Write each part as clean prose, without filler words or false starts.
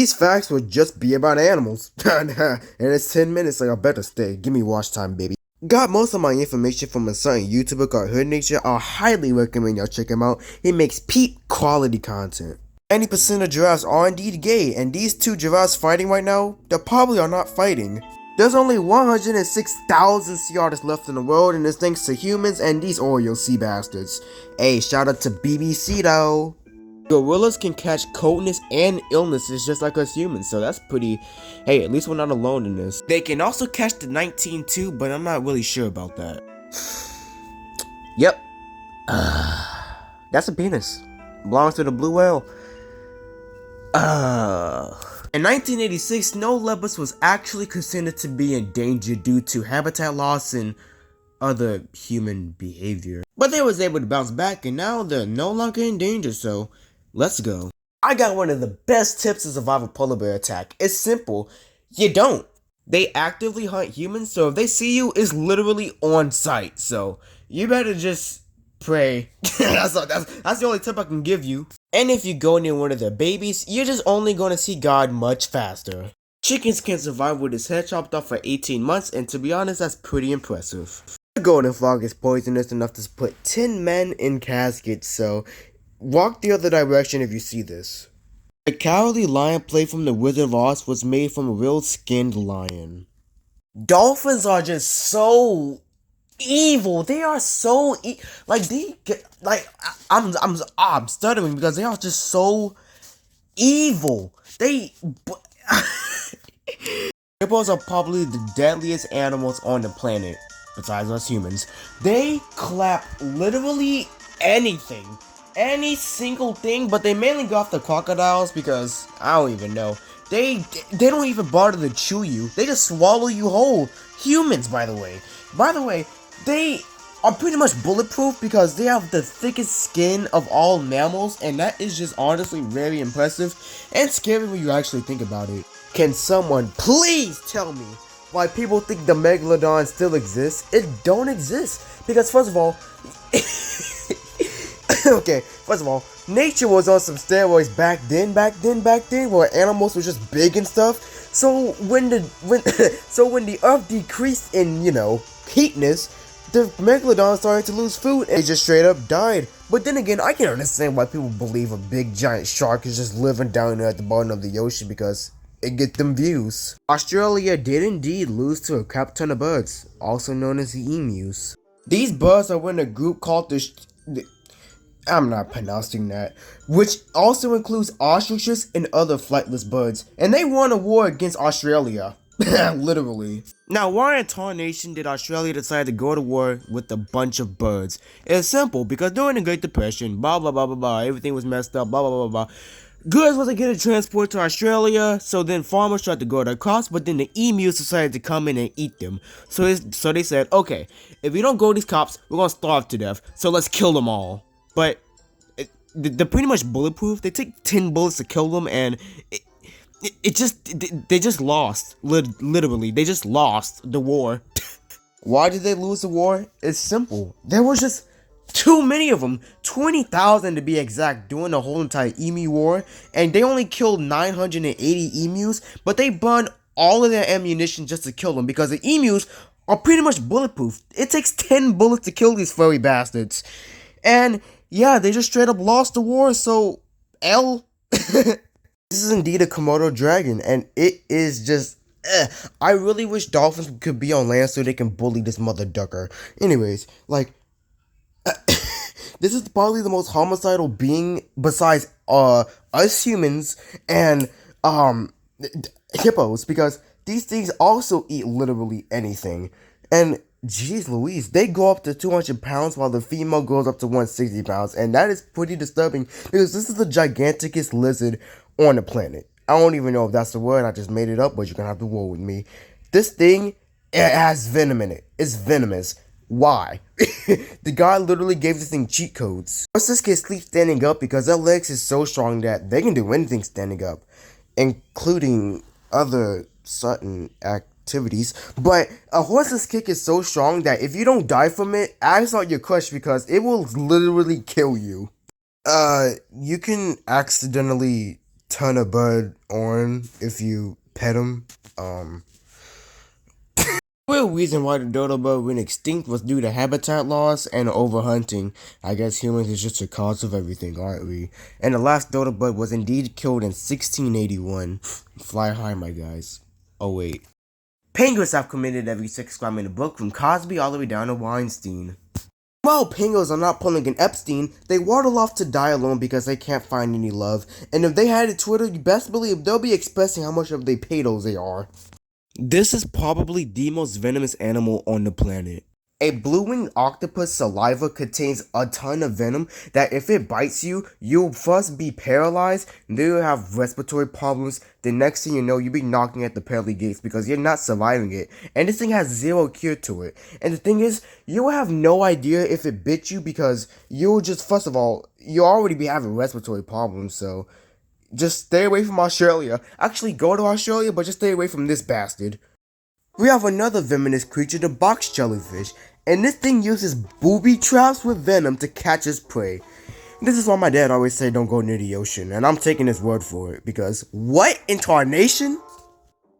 These facts would just be about animals. And it's 10 minutes, like I better stay. Give me watch time, baby. Got most of my information from a certain YouTuber called Hood Nature. I highly recommend y'all check him out. He makes peak quality content. 90% of giraffes are indeed gay, and these two giraffes fighting right now, they probably are not fighting. There's only 106,000 sea otters left in the world, and it's thanks to humans and these Oreo sea bastards. Hey, shout out to BBC though. Gorillas can catch coldness and illnesses just like us humans, so that's pretty. Hey, at least we're not alone in this. They can also catch the 19 too, but I'm not really sure about that. Yep. That's a penis. Belongs to the blue whale. In 1986, snow leopards was actually considered to be in danger due to habitat loss and other human behavior. But they was able to bounce back, and now they're no longer in danger, so let's go. I got one of the best tips to survive a polar bear attack. It's simple. You don't. They actively hunt humans, so if they see you, it's literally on sight. So you better just pray. that's the only tip I can give you. And if you go near one of their babies, you're just only going to see God much faster. Chickens can survive with its head chopped off for 18 months, and to be honest, that's pretty impressive. The golden frog is poisonous enough to put 10 men in caskets, so walk the other direction if you see this. The cowardly lion plate from the Wizard of Oz was made from a real skinned lion. Dolphins are just so evil. They are so I'm stuttering because they are just so evil. Hippos are probably the deadliest animals on the planet, besides us humans. They clap literally anything. Any single thing, but they mainly go after crocodiles because I don't even know. They don't even bother to chew you. They just swallow you whole. Humans, by the way, they are pretty much bulletproof because they have the thickest skin of all mammals, and that is just honestly very impressive and scary when you actually think about it. Can someone please tell me why people think the megalodon still exists? It don't exist because first of all. Okay, first of all, nature was on some steroids back then, where animals were just big and stuff. So when the earth decreased in, heatness, the megalodon started to lose food and it just straight up died. But then again, I can understand why people believe a big giant shark is just living down there at the bottom of the ocean because it gets them views. Australia did indeed lose to a crap ton of birds, also known as the emus. These birds are in a group called I'm not pronouncing that, which also includes ostriches and other flightless birds, and they won a war against Australia. Literally. Now, why in tarnation did Australia decide to go to war with a bunch of birds? It's simple, because during the Great Depression, blah blah blah blah blah, everything was messed up, blah blah blah blah. Goods wasn't getting transported to Australia, so then farmers tried to grow their crops, but then the emus decided to come in and eat them. So they said, okay, if we don't grow these crops, we're gonna starve to death, so let's kill them all. But they're pretty much bulletproof. They take 10 bullets to kill them, and they just lost. Literally, they just lost the war. Why did they lose the war? It's simple. There was just too many of them, 20,000 to be exact, during the whole entire emu war, and they only killed 980 emus, but they burned all of their ammunition just to kill them because the emus are pretty much bulletproof. It takes 10 bullets to kill these furry bastards. And yeah, they just straight up lost the war, so L. This is indeed a Komodo dragon, and it is just, I really wish dolphins could be on land so they can bully this mother ducker. Anyways, this is probably the most homicidal being besides, us humans and, hippos, because these things also eat literally anything. And jeez Louise, they go up to 200 pounds while the female goes up to 160 pounds. And that is pretty disturbing because this is the giganticest lizard on the planet. I don't even know if that's the word, I just made it up, but you're gonna have to roll with me. This thing, it has venom in it. It's venomous. Why? The guy literally gave this thing cheat codes. Horses can sleep standing up because their legs is so strong that they can do anything standing up, including other certain activities. But a horse's kick is so strong that if you don't die from it, ask out your crush because it will literally kill you. You can accidentally ton of blood on if you pet them. Real reason why the dodo bird went extinct was due to habitat loss and overhunting. I guess humans is just the cause of everything, aren't we? And the last dodo bird was indeed killed in 1681. Fly high, my guys. Oh wait. Penguins have committed every sex crime in the book, from Cosby all the way down to Weinstein. While penguins are not pulling an Epstein, they waddle off to die alone because they can't find any love. And if they had a Twitter, you best believe they'll be expressing how much of they pedos they are. This is probably the most venomous animal on the planet. A blue-winged octopus saliva contains a ton of venom that if it bites you, you'll first be paralyzed, then you'll have respiratory problems, the next thing you know, you'll be knocking at the pearly gates because you're not surviving it, and this thing has zero cure to it. And the thing is, you'll have no idea if it bit you because you'll just, first of all, you'll already be having respiratory problems, so just stay away from Australia. Actually, go to Australia, but just stay away from this bastard. We have another venomous creature, the box jellyfish, and this thing uses booby traps with venom to catch its prey. This is why my dad always said don't go near the ocean, and I'm taking his word for it, because what in tarnation?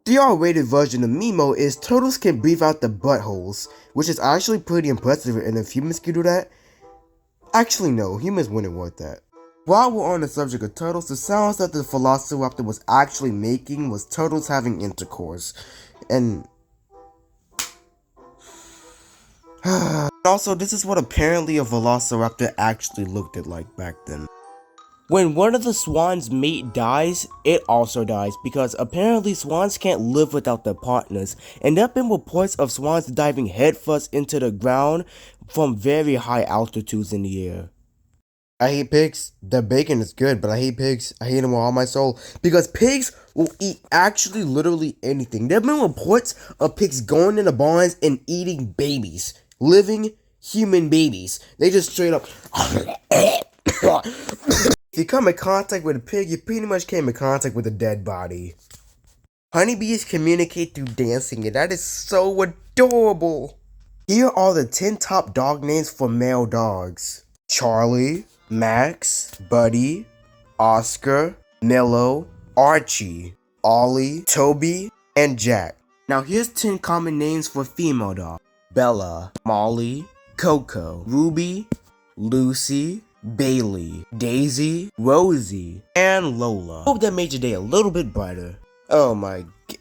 The R-rated version of Mimo is turtles can breathe out the buttholes, which is actually pretty impressive, and if humans could do that, actually no, humans wouldn't want that. While we're on the subject of turtles, the sounds that the Velociraptor was actually making was turtles having intercourse, and also, this is what apparently a Velociraptor actually looked like back then. When one of the swan's mate dies, it also dies because apparently swans can't live without their partners, and there have been reports of swans diving headfirst into the ground from very high altitudes in the air. I hate pigs. Their bacon is good, but I hate pigs. I hate them with all my soul because pigs will eat actually literally anything. There have been reports of pigs going into barns and eating babies. Living human babies. They just straight up. If you come in contact with a pig, you pretty much came in contact with a dead body. Honeybees communicate through dancing, and that is so adorable. Here are the 10 top dog names for male dogs: Charlie, Max, Buddy, Oscar, Mellow, Archie, Ollie, Toby, and Jack. Now here's 10 common names for female dogs: Bella, Molly, Coco, Ruby, Lucy, Bailey, Daisy, Rosie, and Lola. Hope that made your day a little bit brighter. Oh my god.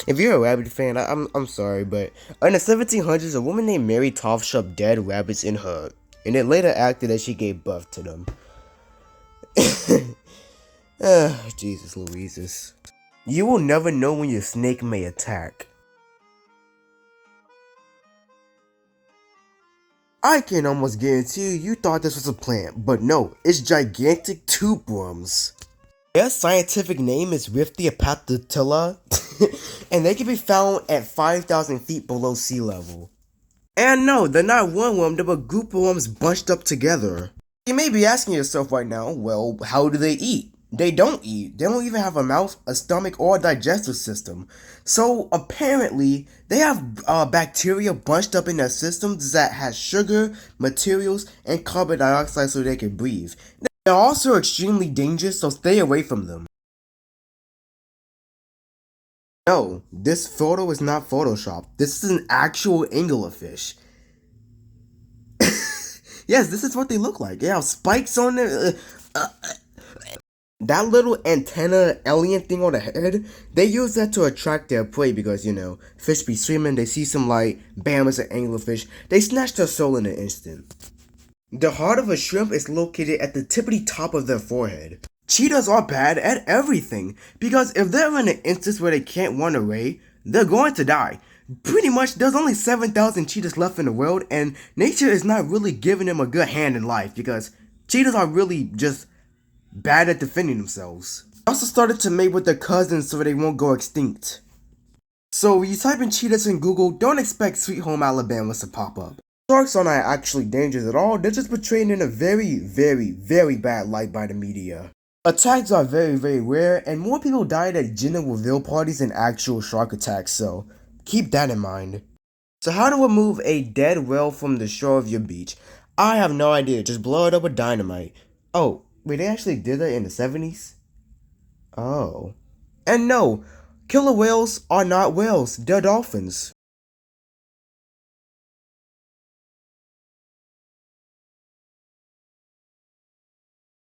If you're a rabbit fan, I'm sorry, but in the 1700s, a woman named Mary Toft shoved dead rabbits in her, and it later acted as she gave birth to them. Jesus Louises. You will never know when your snake may attack. I can almost guarantee you thought this was a plant, but no, it's gigantic tube worms. Their scientific name is Riftiopathatilla, and they can be found at 5,000 feet below sea level. And no, they're not one worm, they're a group of worms bunched up together. You may be asking yourself right now, well, how do they eat? They don't eat. They don't even have a mouth, a stomach, or a digestive system. So apparently, they have bacteria bunched up in their systems that has sugar, materials, and carbon dioxide so they can breathe. They're also extremely dangerous, so stay away from them. No, this photo is not Photoshop. This is an actual anglerfish. Yes, this is what they look like. They have spikes on their... That little antenna alien thing on the head, they use that to attract their prey because, you know, fish be swimming, they see some light, bam, it's an anglerfish, they snatch their soul in an instant. The heart of a shrimp is located at the tippity top of their forehead. Cheetahs are bad at everything, because if they're in an instance where they can't run away, they're going to die. Pretty much, there's only 7,000 cheetahs left in the world, and nature is not really giving them a good hand in life, because cheetahs are really just bad at defending themselves. They also started to mate with their cousins so they won't go extinct. So when you type in cheetahs in Google, don't expect Sweet Home Alabama to pop up. Sharks are not actually dangerous at all, they're just portrayed in a very, very, very bad light by the media. Attacks are very, very rare, and more people died at gender reveal parties than actual shark attacks, so keep that in mind. So how to remove a dead whale from the shore of your beach? I have no idea, just blow it up with dynamite. Oh, Wait, they actually did that in the 70s? Oh. And no, killer whales are not whales, they're dolphins.